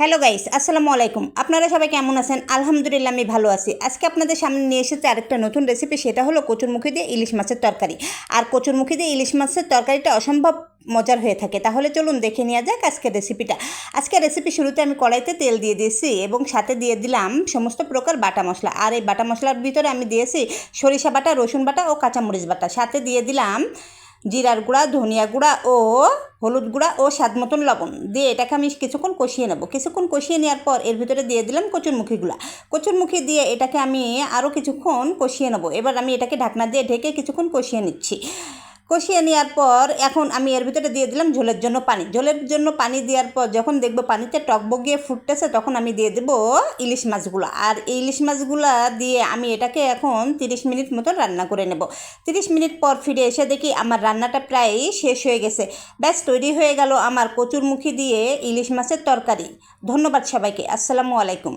Hello guys, আসসালামু আলাইকুম। আপনারা সবাই কেমন আছেন? আলহামদুলিল্লাহ আমি ভালো আছি। আজকে আপনাদের সামনে নিয়ে এসেছি আরেকটা নতুন রেসিপি, সেটা হলো কচুরমুখী দিয়ে ইলিশ মাছের তরকারি। আর কচুরমুখী দিয়ে ইলিশ মাছের তরকারিটা অসম্ভব মজার হয়ে থাকে। তাহলে চলুন দেখে নেওয়া যাক আজকের রেসিপিটা। আজকের রেসিপি শুরুতে আমি কড়াইতে তেল দিয়ে দিয়েছি এবং সাথে দিয়ে দিলাম সমস্ত প্রকার বাটা মশলা। আর এই বাটা মশলার ভিতরে আমি দিয়েছি সরিষা বাটা, রসুন বাটা ও কাঁচামরিচ বাটা। সাথে দিয়ে দিলাম জিরার গুঁড়া, ধনিয়া গুঁড়া ও হলুদ গুঁড়া ও স্বাদ মতন লবণ দিয়ে এটাকে আমি কিছুক্ষণ কষিয়ে নেব। কিছুক্ষণ কষিয়ে নেওয়ার পর এর ভিতরে দিয়ে দিলাম কচুরমুখী দিয়ে এটাকে আমি আরও কিছুক্ষণ কষিয়ে নেব। এবার আমি এটাকে ঢাকনা দিয়ে ঢেকে কিছুক্ষণ কষিয়ে নিচ্ছি। কষিয়ে নেওয়ার পর এখন আমি এর ভিতরে দিয়ে দিলাম ঝোলের জন্য পানি দেওয়ার পর যখন দেখব পানিতে টকবগিয়ে ফুটতেছে, তখন আমি দিয়ে দেবো ইলিশ মাছগুলো। আর এই ইলিশ মাছগুলো দিয়ে আমি এটাকে এখন 30 মিনিট মতো রান্না করে নেব। 30 মিনিট পর ফিরে এসে দেখি আমার রান্নাটা প্রায় শেষ হয়ে গেছে। ব্যাস তৈরি হয়ে গেল আমার কচুরমুখী দিয়ে ইলিশ মাছের তরকারি। ধন্যবাদ সবাইকে। আসসালামু আলাইকুম।